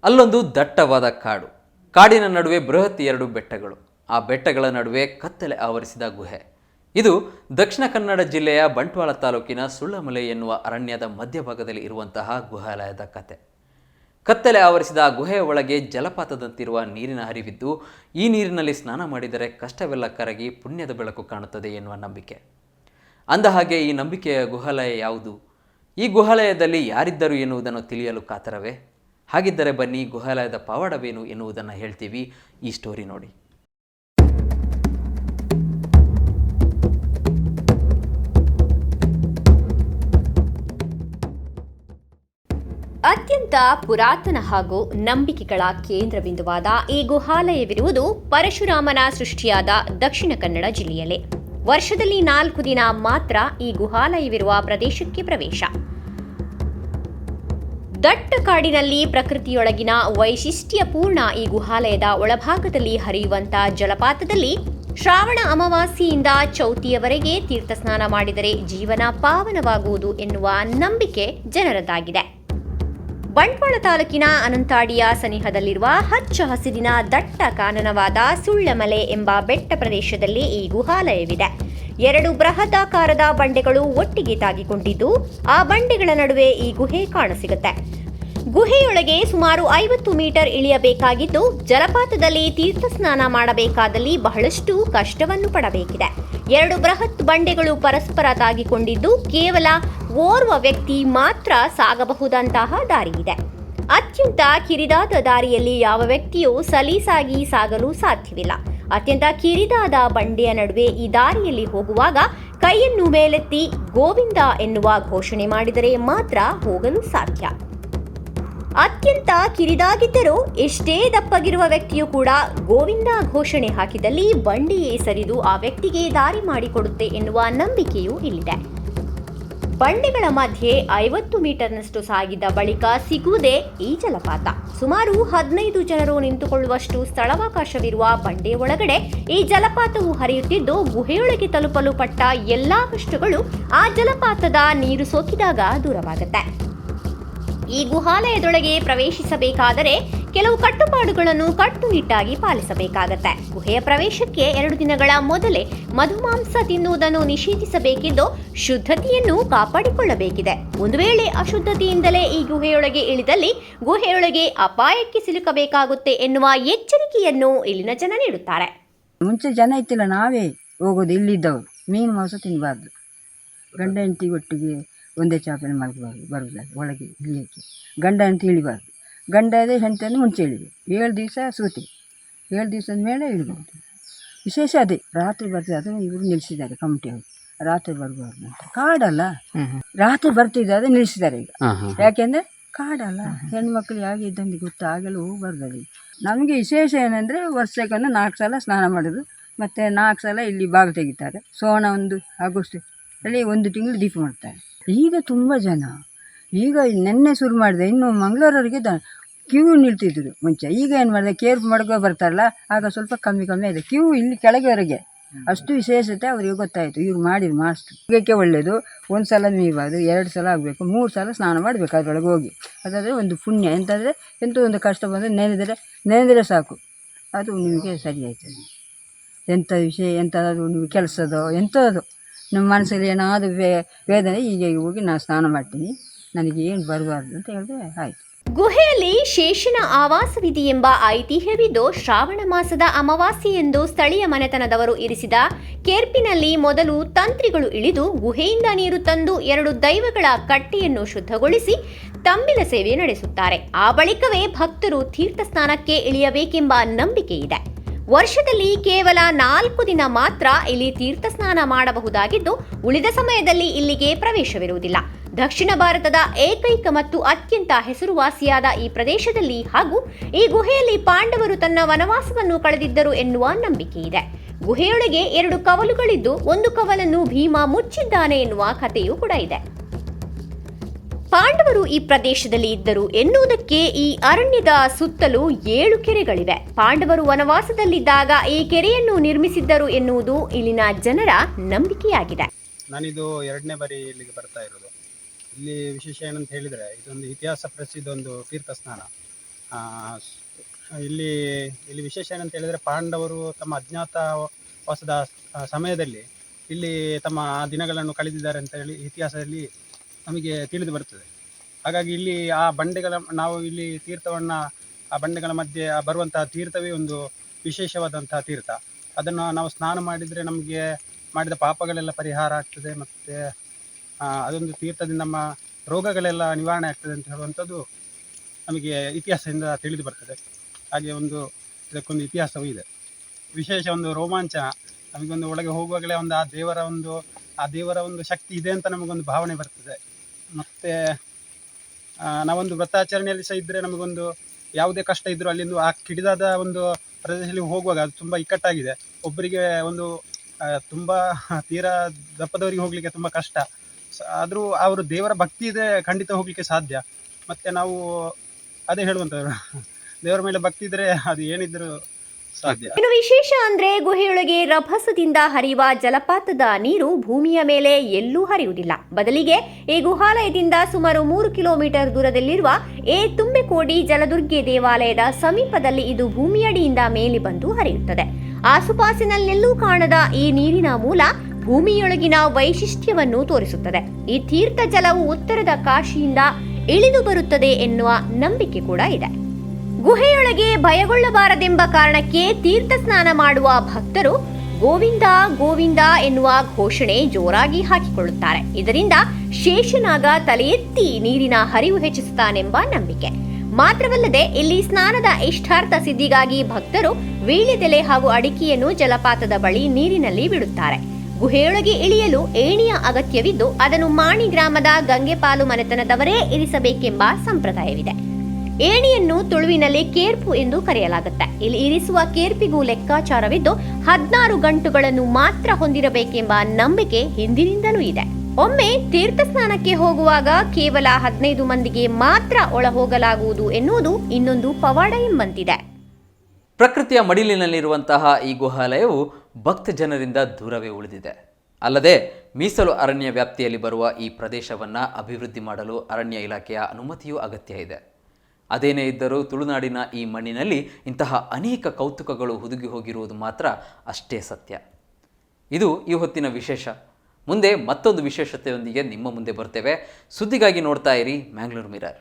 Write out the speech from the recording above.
ಅಲ್ಲೊಂದು ದಟ್ಟವಾದ ಕಾಡು. ಕಾಡಿನ ನಡುವೆ ಬೃಹತ್ 2 ಬೆಟ್ಟಗಳು. ಆ ಬೆಟ್ಟಗಳ ನಡುವೆ ಕತ್ತಲೆ ಆವರಿಸಿದ ಗುಹೆ. ಇದು ದಕ್ಷಿಣ ಕನ್ನಡ ಜಿಲ್ಲೆಯ ಬಂಟ್ವಾಳ ತಾಲೂಕಿನ ಸುಳ್ಳಮಲೆ ಎನ್ನುವ ಅರಣ್ಯದ ಮಧ್ಯಭಾಗದಲ್ಲಿ ಇರುವಂತಹ ಗುಹಾಲಯದ ಕತೆ. ಕತ್ತಲೆ ಆವರಿಸಿದ ಗುಹೆಯ ಒಳಗೆ ಜಲಪಾತದಂತಿರುವ ನೀರಿನ ಹರಿವಿದ್ದು, ಈ ನೀರಿನಲ್ಲಿ ಸ್ನಾನ ಮಾಡಿದರೆ ಕಷ್ಟವೆಲ್ಲ ಕರಗಿ ಪುಣ್ಯದ ಬೆಳಕು ಕಾಣುತ್ತದೆ ಎನ್ನುವ ನಂಬಿಕೆ. ಅಂದಹಾಗೆ ಈ ನಂಬಿಕೆಯ ಗುಹಾಲಯ ಯಾವುದು? ಈ ಗುಹಾಲಯದಲ್ಲಿ ಯಾರಿದ್ದರು ಎನ್ನುವುದನ್ನು ತಿಳಿಯಲು ಕಾತರವೇ? ಹಾಗಿದ್ದರೆ ಬನ್ನಿ, ಗುಹಾಲಯದ ಪವಾಡವೇನು ಎನ್ನುವುದನ್ನು ಹೇಳ್ತೀವಿ. ಈ ಸ್ಟೋರಿ ನೋಡಿ. ಅತ್ಯಂತ ಪುರಾತನ ಹಾಗೂ ನಂಬಿಕೆಗಳ ಕೇಂದ್ರ ಬಿಂದುವಾದ ಈ ಗುಹಾಲಯವಿರುವುದು ಪರಶುರಾಮನ ಸೃಷ್ಟಿಯಾದ ದಕ್ಷಿಣ ಕನ್ನಡ ಜಿಲ್ಲೆಯಲ್ಲೇ. ವರ್ಷದಲ್ಲಿ 4 ದಿನ ಮಾತ್ರ ಈ ಗುಹಾಲಯವಿರುವ ಪ್ರದೇಶಕ್ಕೆ ಪ್ರವೇಶ. ದಟ್ಟ ಕಾಡಿನಲ್ಲಿ ಪ್ರಕೃತಿಯೊಳಗಿನ ವೈಶಿಷ್ಟ್ಯಪೂರ್ಣ ಈ ಗುಹಾಲಯದ ಒಳಭಾಗದಲ್ಲಿ ಹರಿಯುವಂತ ಜಲಪಾತದಲ್ಲಿ ಶ್ರಾವಣ ಅಮಾವಾಸ್ಯೆಯಿಂದ ಚೌತಿಯವರೆಗೆ ತೀರ್ಥ ಸ್ನಾನ ಮಾಡಿದರೆ ಜೀವನ ಪಾವನವಾಗುವುದು ಎನ್ನುವ ನಂಬಿಕೆ ಜನರದ್ದಾಗಿದೆ. ಬಂಟ್ವಾಳ ತಾಲೂಕಿನ ಅನಂತಾಡಿಯ ಸನಿಹದಲ್ಲಿರುವ ಹಚ್ಚ ಹಸಿರಿನ ದಟ್ಟ ಕಾನನವಾದ ಸುಳ್ಳಮಲೆ ಎಂಬ ಬೆಟ್ಟ ಪ್ರದೇಶದಲ್ಲಿ ಈ ಗುಹಾಲಯವಿದೆ. 2 ಬೃಹದಾಕಾರದ ಬಂಡೆಗಳು ಒಟ್ಟಿಗೆ ತಾಗಿಕೊಂಡಿದ್ದು, ಆ ಬಂಡೆಗಳ ನಡುವೆ ಈ ಗುಹೆ ಕಾಣಸಿಗುತ್ತೆ. ಗುಹೆಯೊಳಗೆ ಸುಮಾರು 50 ಮೀಟರ್ ಇಳಿಯಬೇಕಾಗಿದ್ದು, ಜಲಪಾತದಲ್ಲಿ ತೀರ್ಥ ಸ್ನಾನ ಮಾಡಬೇಕಾದಲ್ಲಿ ಬಹಳಷ್ಟು ಕಷ್ಟವನ್ನು ಪಡಬೇಕಿದೆ. 2 ಬೃಹತ್ ಬಂಡೆಗಳು ಪರಸ್ಪರ ತಾಗಿಕೊಂಡಿದ್ದು, ಕೇವಲ ಓರ್ವ ವ್ಯಕ್ತಿ ಮಾತ್ರ ಸಾಗಬಹುದಂತಹ ದಾರಿ ಇದೆ. ಅತ್ಯಂತ ಕಿರಿದಾದ ದಾರಿಯಲ್ಲಿ ಯಾವ ವ್ಯಕ್ತಿಯೂ ಸಲೀಸಾಗಿ ಸಾಗಲು ಸಾಧ್ಯವಿಲ್ಲ. ಅತ್ಯಂತ ಕಿರಿದಾದ ಬಂಡೆಯ ನಡುವೆ ಈ ದಾರಿಯಲ್ಲಿ ಹೋಗುವಾಗ ಕೈಯನ್ನು ಮೇಲೆತ್ತಿ ಗೋವಿಂದ ಎನ್ನುವ ಘೋಷಣೆ ಮಾಡಿದರೆ ಮಾತ್ರ ಹೋಗಲು ಸಾಧ್ಯ. ಅತ್ಯಂತ ಕಿರಿದಾಗಿದ್ದರೂ ಎಷ್ಟೇ ದಪ್ಪಗಿರುವ ವ್ಯಕ್ತಿಯೂ ಕೂಡ ಗೋವಿಂದ ಘೋಷಣೆ ಹಾಕಿದಲ್ಲಿ ಬಂಡೆಯೇ ಸರಿದು ಆ ವ್ಯಕ್ತಿಗೆ ದಾರಿ ಮಾಡಿಕೊಡುತ್ತೆ ಎನ್ನುವ ನಂಬಿಕೆಯೂ ಇಲ್ಲಿದೆ. ಬಂಡೆಗಳ ಮಧ್ಯೆ 50 ಮೀಟರ್ನಷ್ಟು ಸಾಗಿದ ಬಳಿಕ ಸಿಗುವುದೇ ಈ ಜಲಪಾತ. ಸುಮಾರು 15 ಜನರು ನಿಂತುಕೊಳ್ಳುವಷ್ಟು ಸ್ಥಳಾವಕಾಶವಿರುವ ಬಂಡೆ ಒಳಗಡೆ ಈ ಜಲಪಾತವು ಹರಿಯುತ್ತಿದ್ದು, ಗುಹೆಯೊಳಗೆ ತಲುಪಲು ಪಟ್ಟ ಎಲ್ಲಾ ಕಷ್ಟಗಳು ಆ ಜಲಪಾತದ ನೀರು ಸೋಕಿದಾಗ ದೂರವಾಗುತ್ತೆ. ಈ ಗುಹಾಲಯದೊಳಗೆ ಪ್ರವೇಶಿಸಬೇಕಾದರೆ ಕೆಲವು ಕಟ್ಟುಪಾಡುಗಳನ್ನು ಕಟ್ಟುನಿಟ್ಟಾಗಿ ಪಾಲಿಸಬೇಕಾಗತ್ತೆ. ಗುಹೆಯ ಪ್ರವೇಶಕ್ಕೆ 2 ದಿನಗಳ ಮೊದಲೇ ಮಧುಮಾಂಸ ತಿನ್ನುವುದನ್ನು ನಿಷೇಧಿಸಬೇಕಿದ್ದು, ಶುದ್ಧತೆಯನ್ನು ಕಾಪಾಡಿಕೊಳ್ಳಬೇಕಿದೆ. ಒಂದು ವೇಳೆ ಅಶುದ್ಧತೆಯಿಂದಲೇ ಈ ಗುಹೆಯೊಳಗೆ ಇಳಿದಲ್ಲಿ ಗುಹೆಯೊಳಗೆ ಅಪಾಯಕ್ಕೆ ಸಿಲುಕಬೇಕಾಗುತ್ತೆ ಎನ್ನುವ ಎಚ್ಚರಿಕೆಯನ್ನು ಇಲ್ಲಿನ ಜನ ನೀಡುತ್ತಾರೆ. ಮುಂಚೆ ಜನ ಇತ್ತಿಲ್ಲ, ನಾವೇ ಹೋಗೋದು. ಇಲ್ಲಿದ್ದವರು ಮೀನು ಮಾಂಸ ತಿನ್ನಬಾರ್ದು. ಗಂಡ ಹೆಂಡತಿ ಒಟ್ಟಿಗೆ ಒಂದೇ ಚಾಪೆನ ಮಲಗಬಾರ್ದು. ಬರುವುದಿಲ್ಲ ಒಳಗೆ ಇಳಿಯೋಕ್ಕೆ. ಗಂಡ ಹೆಂಡತಿ ಇಳಿಬಾರ್ದು. ಗಂಡ ಇದೆ ಹೆಂಡತಿಯನ್ನು ಮುಂಚೆ ಇಳಿಬೇಕು. 7 ದಿವಸ ಸೂತಿ. 7 ದಿವಸದ ಮೇಲೆ ಇಳಿಬಹುದು. ವಿಶೇಷ ಅದೇ, ರಾತ್ರಿ ಬರ್ತದೆ. ಅದನ್ನು ಇವರು ನಿಲ್ಲಿಸಿದ್ದಾರೆ ಕಮಿಟಿಯವರು, ರಾತ್ರಿ ಬರಬಾರ್ದು ಅಂತ. ಕಾಡಲ್ಲ, ರಾತ್ರಿ ಬರ್ತಿದ್ದಾರೆ ನಿಲ್ಲಿಸಿದ್ದಾರೆ ಈಗ. ಯಾಕೆಂದರೆ ಕಾಡಲ್ಲ, ಹೆಣ್ಮಕ್ಳು ಹೇಗೆ ಇದ್ದಂಗೆ ಗೊತ್ತಾಗಲು ಹೋಗಬಾರ್ದು ಅಲ್ಲಿ. ನಮಗೆ ವಿಶೇಷ ಏನಂದರೆ ವರ್ಷಕ್ಕೊಂದು 4 ಸಲ ಸ್ನಾನ ಮಾಡೋದು, ಮತ್ತು 4 ಸಲ ಇಲ್ಲಿ ಬಾಗಿಲು ತೆಗಿತಾರೆ. ಸೋಣ 1 ಆಗಸ್ಟ್ ಅಲ್ಲಿ 1 ತಿಂಗಳು ದೀಪ ಮಾಡ್ತಾರೆ. ಈಗ ತುಂಬ ಜನ, ಈಗ ನೆನ್ನೆ ಶುರು ಮಾಡಿದೆ, ಇನ್ನು ಮಂಗಳೂರವರೆಗೆ ಕ್ಯೂ ನಿಲ್ತಿದ್ರು ಮುಂಚೆ. ಈಗ ಏನು ಮಾಡಿದೆ, ಕೇರ್ ಮಾಡ್ಕೊ ಬರ್ತಾರಲ್ಲ, ಆಗ ಸ್ವಲ್ಪ ಕಮ್ಮಿ ಇದೆ ಕ್ಯೂ. ಇಲ್ಲಿ ಕೆಳಗೆವರೆಗೆ ಅಷ್ಟು ವಿಶೇಷತೆ ಅವರಿಗೆ ಗೊತ್ತಾಯಿತು. ಇವ್ರು ಮಾಡಿದ್ರು ಮಾಸ್ಟ್ರು. ಇದಕ್ಕೆ ಒಳ್ಳೆಯದು. 1 ಸಲ ಮೀಬಾರ್ದು, 2 ಸಲ ಆಗಬೇಕು, 3 ಸಲ ಸ್ನಾನ ಮಾಡಬೇಕು ಅದರೊಳಗೆ ಹೋಗಿ. ಅದಾದರೆ ಒಂದು ಪುಣ್ಯ. ಎಂತಾದರೆ ಎಂಥ ಒಂದು ಕಷ್ಟ ಬಂದರೆ ನೆನೆದರೆ ಸಾಕು, ಅದು ನಿಮಗೆ ಸರಿ ಆಯ್ತದೆ. ಎಂಥ ವಿಷಯ, ಎಂಥಾದರೂ ನೀವು ಕೆಲಸದೋ ಎಂಥದ್ದು ನಮ್ಮ ಮನಸ್ಸಲ್ಲಿ ಏನಾದರೂ ವೇದನೆ, ಈಗ ಹೋಗಿ ನಾನು ಸ್ನಾನ ಮಾಡ್ತೀನಿ, ನನಗೆ ಏನು ಬರಬಾರ್ದು ಅಂತ ಹೇಳಿದ್ರೆ ಆಯಿತು. ಗುಹೆಯಲ್ಲಿ ಶೇಷನ ಆವಾಸವಿದೆ ಎಂಬ ಐತಿಹ್ಯವಿದ್ದು, ಶ್ರಾವಣ ಮಾಸದ ಅಮಾವಾಸ್ಯೆ ಎಂದು ಸ್ಥಳೀಯ ಮನೆತನದವರು ಇರಿಸಿದ ಕೇರ್ಪಿನಲ್ಲಿ ಮೊದಲು ತಂತ್ರಿಗಳು ಇಳಿದು ಗುಹೆಯಿಂದ ನೀರು ತಂದು 2 ದೈವಗಳ ಕಟ್ಟೆಯನ್ನು ಶುದ್ಧಗೊಳಿಸಿ ತಂಬಿಲ ಸೇವೆ ನಡೆಸುತ್ತಾರೆ. ಆ ಬಳಿಕವೇ ಭಕ್ತರು ತೀರ್ಥ ಸ್ನಾನಕ್ಕೆ ಇಳಿಯಬೇಕೆಂಬ ನಂಬಿಕೆ ಇದೆ. ವರ್ಷದಲ್ಲಿ ಕೇವಲ 4 ದಿನ ಮಾತ್ರ ಇಲ್ಲಿ ತೀರ್ಥ ಸ್ನಾನ ಮಾಡಬಹುದಾಗಿದ್ದು, ಉಳಿದ ಸಮಯದಲ್ಲಿ ಇಲ್ಲಿಗೆ ಪ್ರವೇಶವಿರುವುದಿಲ್ಲ. ದಕ್ಷಿಣ ಭಾರತದ ಏಕೈಕ ಮತ್ತು ಅತ್ಯಂತ ಹೆಸರುವಾಸಿಯಾದ ಈ ಪ್ರದೇಶದಲ್ಲಿ ಹಾಗೂ ಈ ಗುಹೆಯಲ್ಲಿ ಪಾಂಡವರು ತನ್ನ ವನವಾಸವನ್ನು ಕಳೆದಿದ್ದರು ಎನ್ನುವ ನಂಬಿಕೆ ಇದೆ. ಗುಹೆಯೊಳಗೆ 2 ಕವಲುಗಳಿದ್ದು, ಒಂದು ಕವಲನ್ನು ಭೀಮ ಮುಚ್ಚಿದ್ದಾನೆ ಎನ್ನುವ ಕಥೆಯೂ ಕೂಡ ಇದೆ. ಪಾಂಡವರು ಈ ಪ್ರದೇಶದಲ್ಲಿ ಇದ್ದರು ಎನ್ನುವುದಕ್ಕೆ ಈ ಅರಣ್ಯದ ಸುತ್ತಲೂ 7 ಕೆರೆಗಳಿವೆ. ಪಾಂಡವರು ವನವಾಸದಲ್ಲಿದ್ದಾಗ ಈ ಕೆರೆಯನ್ನು ನಿರ್ಮಿಸಿದ್ದರು ಎನ್ನುವುದು ಇಲ್ಲಿನ ಜನರ ನಂಬಿಕೆಯಾಗಿದೆ. ನಾನಿದು 2ನೇ ಬಾರಿ ಇಲ್ಲಿಗೆ ಬರ್ತಾ ಇರೋದು. ಇಲ್ಲಿ ವಿಶೇಷ ಏನಂತ ಹೇಳಿದರೆ, ಇದೊಂದು ಇತಿಹಾಸ ಪ್ರಸಿದ್ಧ ಒಂದು ತೀರ್ಥ ಸ್ನಾನ. ಆ, ಇಲ್ಲಿ ಇಲ್ಲಿ ವಿಶೇಷ ಏನಂತ ಹೇಳಿದರೆ ಪಾಂಡವರು ತಮ್ಮ ಅಜ್ಞಾತವಾಸದ ಸಮಯದಲ್ಲಿ ಇಲ್ಲಿ ತಮ್ಮ ದಿನಗಳನ್ನು ಕಳೆದಿದ್ದಾರೆ ಅಂತ ಹೇಳಿ ಇತಿಹಾಸದಲ್ಲಿ ನಮಗೆ ತಿಳಿದು ಬರುತ್ತದೆ. ಹಾಗಾಗಿ ಇಲ್ಲಿ ಆ ಬಂಡೆಗಳ ನಾವು ಇಲ್ಲಿ ತೀರ್ಥವನ್ನು ಆ ಬಂಡೆಗಳ ಮಧ್ಯೆ ಬರುವಂತಹ ತೀರ್ಥವೇ ಒಂದು ವಿಶೇಷವಾದಂತಹ ತೀರ್ಥ. ಅದನ್ನು ನಾವು ಸ್ನಾನ ಮಾಡಿದರೆ ನಮಗೆ ಮಾಡಿದ ಪಾಪಗಳೆಲ್ಲ ಪರಿಹಾರ ಆಗ್ತದೆ, ಮತ್ತು ಅದೊಂದು ತೀರ್ಥದಿಂದ ನಮ್ಮ ರೋಗಗಳೆಲ್ಲ ನಿವಾರಣೆ ಆಗ್ತದೆ ಅಂತ ಹೇಳುವಂಥದ್ದು ನಮಗೆ ಇತಿಹಾಸದಿಂದ ತಿಳಿದು ಬರ್ತದೆ. ಹಾಗೆ ಇದಕ್ಕೊಂದು ಇತಿಹಾಸವೂ ಇದೆ. ವಿಶೇಷ ಒಂದು ರೋಮಾಂಚನ ನಮಗೊಂದು ಒಳಗೆ ಹೋಗುವಾಗಲೇ ಒಂದು ಆ ದೇವರ ಒಂದು ಶಕ್ತಿ ಇದೆ ಅಂತ ನಮಗೊಂದು ಭಾವನೆ ಬರ್ತದೆ. ಮತ್ತು ನಾವೊಂದು ವ್ರತಾಚರಣೆಯಲ್ಲಿ ಸಹ ಇದ್ದರೆ ನಮಗೊಂದು ಯಾವುದೇ ಕಷ್ಟ ಇದ್ದರೂ ಅಲ್ಲಿಂದು ಆ ಕಿಡಿದಾದ ಒಂದು ಪ್ರದೇಶದಲ್ಲಿ ಹೋಗುವಾಗ ಅದು ತುಂಬ ಇಕ್ಕಟ್ಟಾಗಿದೆ. ಒಬ್ಬರಿಗೆ ತುಂಬ ತೀರಾ ದಪ್ಪದವರಿಗೆ ಹೋಗಲಿಕ್ಕೆ ತುಂಬ ಕಷ್ಟ. ಆದರೂ ಅವರು ದೇವರ ಭಕ್ತಿ ಇದೆ, ಖಂಡಿತ ಹೋಗಲಿಕ್ಕೆ ಸಾಧ್ಯ. ಮತ್ತು ನಾವು ಅದೇ ಹೇಳುವಂಥದ್ದು, ದೇವರ ಮೇಲೆ ಭಕ್ತಿ ಇದ್ದರೆ ಅದು ಏನಿದ್ರೂ ಸಾಧ್ಯ. ಇನ್ನು ವಿಶೇಷ ಅಂದ್ರೆ ಗುಹೆಯೊಳಗೆ ರಭಸದಿಂದ ಹರಿಯುವ ಜಲಪಾತದ ನೀರು ಭೂಮಿಯ ಮೇಲೆ ಎಲ್ಲೂ ಹರಿಯುವುದಿಲ್ಲ. ಬದಲಿಗೆ ಈ ಗುಹಾಲಯದಿಂದ ಸುಮಾರು 3 ಕಿಲೋಮೀಟರ್ ದೂರದಲ್ಲಿರುವ ತುಂಬೆಕೋಡಿ ಜಲದುರ್ಗೆ ದೇವಾಲಯದ ಸಮೀಪದಲ್ಲಿ ಇದು ಭೂಮಿಯಡಿಯಿಂದ ಮೇಲೆ ಬಂದು ಹರಿಯುತ್ತದೆ. ಆಸುಪಾಸಿನಲ್ಲೆಲ್ಲೂ ಕಾಣದ ಈ ನೀರಿನ ಮೂಲ ಭೂಮಿಯೊಳಗಿನ ವೈಶಿಷ್ಟ್ಯವನ್ನು ತೋರಿಸುತ್ತದೆ. ಈ ತೀರ್ಥ ಜಲವು ಉತ್ತರದ ಕಾಶಿಯಿಂದ ಇಳಿದು ಬರುತ್ತದೆ ಎನ್ನುವ ನಂಬಿಕೆ ಕೂಡ ಇದೆ. ಗುಹೆಯೊಳಗೆ ಭಯಗೊಳ್ಳಬಾರದೆಂಬ ಕಾರಣಕ್ಕೆ ತೀರ್ಥ ಸ್ನಾನ ಮಾಡುವ ಭಕ್ತರು ಗೋವಿಂದ ಗೋವಿಂದ ಎನ್ನುವ ಘೋಷಣೆ ಜೋರಾಗಿ ಹಾಕಿಕೊಳ್ಳುತ್ತಾರೆ. ಇದರಿಂದ ಶೇಷನಾಗ ತಲೆ ಎತ್ತಿ ನೀರಿನ ಹರಿವು ಹೆಚ್ಚಿಸುತ್ತಾನೆಂಬ ನಂಬಿಕೆ. ಮಾತ್ರವಲ್ಲದೆ ಇಲ್ಲಿ ಸ್ನಾನದ ಇಷ್ಟಾರ್ಥ ಸಿದ್ಧಿಗಾಗಿ ಭಕ್ತರು ವೀಳ್ಯದೆಲೆ ಹಾಗೂ ಅಡಿಕೆಯನ್ನು ಜಲಪಾತದ ಬಳಿ ನೀರಿನಲ್ಲಿ ಬಿಡುತ್ತಾರೆ. ಗುಹೆಯೊಳಗೆ ಇಳಿಯಲು ಏಣಿಯ ಅಗತ್ಯವಿದ್ದು ಅದನ್ನು ಮಾಣಿ ಗ್ರಾಮದ ಗಂಗೆಪಾಲು ಮನೆತನದವರೇ ಇರಿಸಬೇಕೆಂಬ ಸಂಪ್ರದಾಯವಿದೆ. ಏಣಿಯನ್ನು ತುಳುವಿನಲ್ಲಿ ಕೇರ್ಪು ಎಂದು ಕರೆಯಲಾಗುತ್ತೆ. ಇಲ್ಲಿ ಇರಿಸುವ ಕೇರ್ಪಿಗೂ ಲೆಕ್ಕಾಚಾರವಿದ್ದು 16 ಗಂಟುಗಳನ್ನು ಮಾತ್ರ ಹೊಂದಿರಬೇಕೆಂಬ ನಂಬಿಕೆ ಹಿಂದಿನಿಂದಲೂ ಇದೆ. ಒಮ್ಮೆ ತೀರ್ಥ ಸ್ನಾನಕ್ಕೆ ಹೋಗುವಾಗ ಕೇವಲ 15 ಮಂದಿಗೆ ಮಾತ್ರ ಒಳ ಹೋಗಲಾಗುವುದು ಎನ್ನುವುದು ಇನ್ನೊಂದು ಪವಾಡ ಎಂಬಂತಿದೆ. ಪ್ರಕೃತಿಯ ಮಡಿಲಿನಲ್ಲಿರುವಂತಹ ಈ ಗುಹಾಲಯವು ಭಕ್ತ ಜನರಿಂದ ದೂರವೇ ಉಳಿದಿದೆ. ಅಲ್ಲದೆ ಮೀಸಲು ಅರಣ್ಯ ವ್ಯಾಪ್ತಿಯಲ್ಲಿ ಬರುವ ಈ ಪ್ರದೇಶವನ್ನು ಅಭಿವೃದ್ಧಿ ಮಾಡಲು ಅರಣ್ಯ ಇಲಾಖೆಯ ಅನುಮತಿಯೂ ಅಗತ್ಯ ಇದೆ. ಅದೇನೇ ಇದ್ದರೂ ತುಳುನಾಡಿನ ಈ ಮಣ್ಣಿನಲ್ಲಿ ಇಂತಹ ಅನೇಕ ಕೌತುಕಗಳು ಹುದುಗಿ ಹೋಗಿರುವುದು ಮಾತ್ರ ಅಷ್ಟೇ ಸತ್ಯ. ಇದು ಈ ಹೊತ್ತಿನ ವಿಶೇಷ. ಮುಂದೆ ಮತ್ತೊಂದು ವಿಶೇಷತೆಯೊಂದಿಗೆ ನಿಮ್ಮ ಮುಂದೆ ಬರ್ತೇವೆ. ಸುದ್ದಿಗಾಗಿ ನೋಡ್ತಾ ಇರಿ ಮ್ಯಾಂಗ್ಳೂರ್ ಮಿರರ್.